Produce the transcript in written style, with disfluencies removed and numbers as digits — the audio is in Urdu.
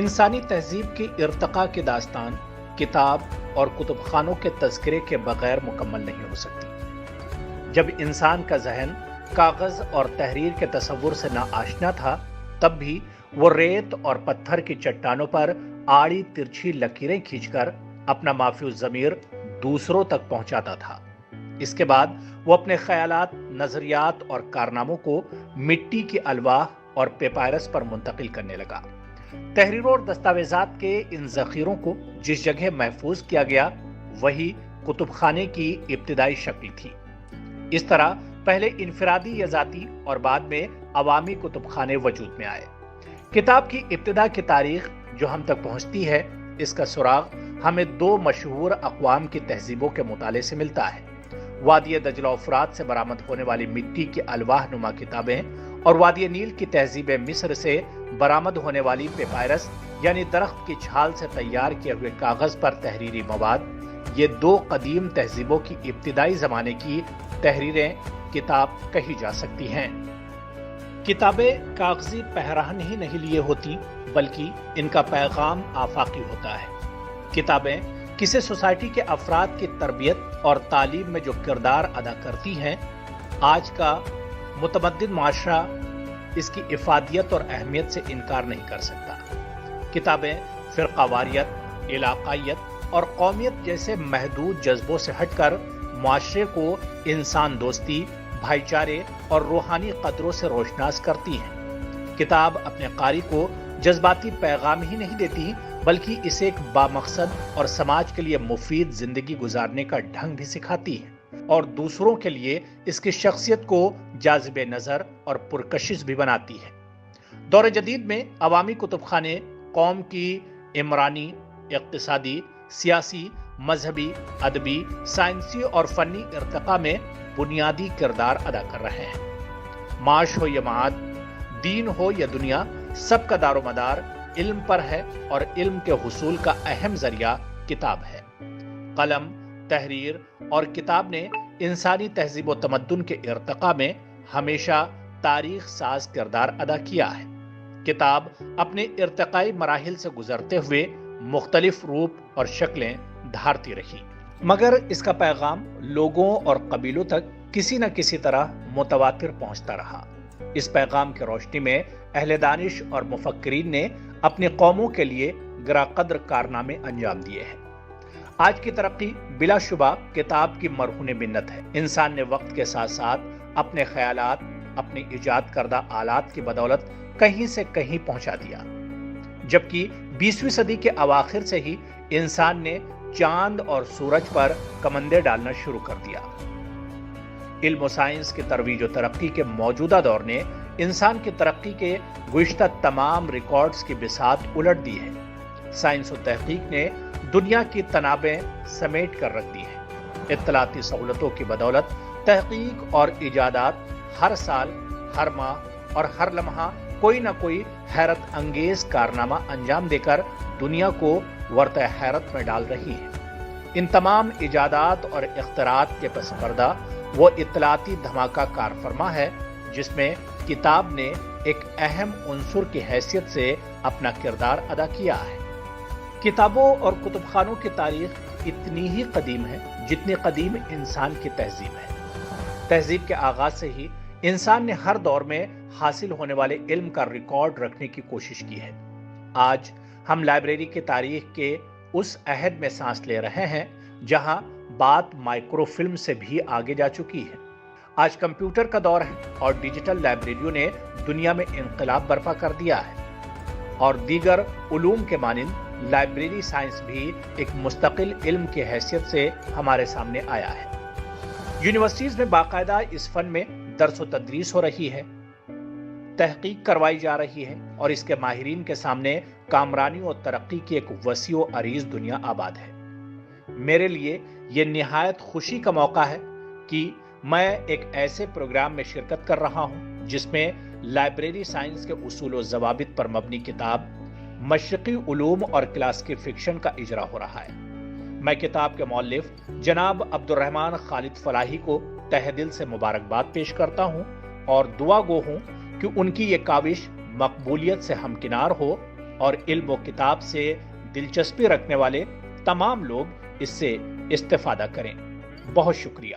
انسانی تہذیب کی ارتقاء کی داستان کتاب اور کتب خانوں کے تذکرے کے بغیر مکمل نہیں ہو سکتی۔ جب انسان کا ذہن کاغذ اور تحریر کے تصور سے ناآشنا تھا، تب بھی وہ ریت اور پتھر کی چٹانوں پر آڑی ترچھی لکیریں کھینچ کر اپنا مافی الضمیر دوسروں تک پہنچاتا تھا۔ اس کے بعد وہ اپنے خیالات، نظریات اور کارناموں کو مٹی کی الواح اور پیپائرس پر منتقل کرنے لگا۔ تحریروں اور دستاویزات کے ان ذخیروں کو جس جگہ محفوظ کیا گیا، وہی کتب خانے کی ابتدائی شکل تھی۔ اس طرح پہلے انفرادی یا ذاتی اور بعد میں عوامی کتب خانے وجود میں آئے۔ کتاب کی ابتدا کی تاریخ جو ہم تک پہنچتی ہے، اس کا سراغ ہمیں دو مشہور اقوام کی تہذیبوں کے مطالعے سے ملتا ہے۔ وادی دجلہ و فرات سے برآمد ہونے والی مٹی کی الواح نما کتابیں اور وادی نیل کی تہذیب مصر سے برآمد ہونے والی پیپائرس یعنی درخت کی چھال سے تیار کیے ہوئے کاغذ پر تحریری مواد، یہ دو قدیم تہذیبوں کی ابتدائی زمانے کی تحریریں کتاب کہی جا سکتی ہیں۔ کتابیں کاغذی پہراہن ہی نہیں لیے ہوتی، بلکہ ان کا پیغام آفاقی ہوتا ہے۔ کتابیں کسی سوسائٹی کے افراد کی تربیت اور تعلیم میں جو کردار ادا کرتی ہیں، آج کا متمدن معاشرہ اس کی افادیت اور اہمیت سے انکار نہیں کر سکتا۔ کتابیں فرقہ واریت، علاقائیت اور قومیت جیسے محدود جذبوں سے ہٹ کر معاشرے کو انسان دوستی، بھائی چارے اور روحانی قدروں سے روشناس کرتی ہیں۔ کتاب اپنے قاری کو جذباتی پیغام ہی نہیں دیتی، بلکہ اسے ایک بامقصد اور سماج کے لیے مفید زندگی گزارنے کا ڈھنگ بھی سکھاتی ہے، اور دوسروں کے لیے اس کی شخصیت کو جاذب نظر اور پرکشش بھی بناتی ہے۔ دور جدید میں عوامی کتب خانے قوم کی عمرانی، اقتصادی، سیاسی، مذہبی، ادبی، سائنسی اور فنی ارتقاء میں بنیادی کردار ادا کر رہے ہیں۔ معاش ہو یا معاد، دین ہو یا دنیا، سب کا دار و مدار علم پر ہے، اور علم کے حصول کا اہم ذریعہ کتاب ہے۔ قلم، تحریر اور کتاب نے انسانی تہذیب و تمدن کے ارتقاء میں ہمیشہ تاریخ ساز کردار ادا کیا ہے۔ کتاب اپنے ارتقائی مراحل سے گزرتے ہوئے مختلف روپ اور شکلیں دھارتی رہی، مگر اس کا پیغام لوگوں اور قبیلوں تک کسی نہ کسی طرح متواتر پہنچتا رہا۔ اس پیغام کی روشنی میں اہل دانش اور مفکرین نے اپنی قوموں کے لیے گراں قدر کارنامے انجام دیے ہیں۔ آج کی ترقی بلا شبہ کتاب کی مرہون منت ہے۔ انسان نے وقت کے ساتھ ساتھ اپنے خیالات، اپنی ایجاد کردہ آلات کی بدولت کہیں سے کہیں پہنچا دیا، جبکہ 20ویں صدی کے اواخر سے ہی انسان نے چاند اور سورج پر کمندیں ڈالنا شروع کر دیا۔ علم و سائنس کی ترویج و ترقی کے موجودہ دور نے انسان کی ترقی کے گزشتہ تمام ریکارڈز کی بساط الٹ دی ہے۔ سائنس و تحقیق نے دنیا کی تنابیں سمیٹ کر رکھ دی ہے۔ اطلاعاتی سہولتوں کی بدولت تحقیق اور ایجادات ہر سال، ہر ماہ اور ہر لمحہ کوئی نہ کوئی حیرت انگیز کارنامہ انجام دے کر دنیا کو ورطہ حیرت میں ڈال رہی ہے۔ ان تمام ایجادات اور اختراعات کے پس پردہ وہ اطلاعاتی دھماکہ کار فرما ہے جس میں کتاب نے ایک اہم عنصر کی حیثیت سے اپنا کردار ادا کیا ہے۔ کتابوں اور کتب خانوں کی تاریخ اتنی ہی قدیم ہے جتنی قدیم انسان کی تہذیب ہے۔ تہذیب کے آغاز سے ہی انسان نے ہر دور میں حاصل ہونے والے علم کا ریکارڈ رکھنے کی کوشش کی ہے۔ آج ہم لائبریری کی تاریخ کے اس عہد میں سانس لے رہے ہیں جہاں بات مائکرو فلم سے بھی آگے جا چکی ہے۔ آج کمپیوٹر کا دور ہے اور ڈیجیٹل لائبریریوں نے دنیا میں انقلاب برپا کر دیا ہے، اور دیگر علوم کے مانند لائبریری سائنس بھی ایک مستقل علم کی حیثیت سے ہمارے سامنے آیا ہے۔ یونیورسٹیز میں باقاعدہ اس فن میں درس و تدریس ہو رہی ہے، تحقیق کروائی جا رہی ہے، اور اس کے ماہرین کے سامنے کامرانی اور ترقی کی ایک وسیع و عریض دنیا آباد ہے۔ میرے لیے یہ نہایت خوشی کا موقع ہے کہ میں ایک ایسے پروگرام میں شرکت کر رہا ہوں جس میں لائبریری سائنس کے اصول و ضوابط پر مبنی کتاب، مشرقی علوم اور کلاسیکی فکشن کا اجرا ہو رہا ہے۔ میں کتاب کے مؤلف جناب عبدالرحمن خالد فلاحی کو تہہ دل سے مبارکباد پیش کرتا ہوں اور دعا گو ہوں کہ ان کی یہ کاوش مقبولیت سے ہمکنار ہو اور علم و کتاب سے دلچسپی رکھنے والے تمام لوگ اس سے استفادہ کریں۔ بہت شکریہ۔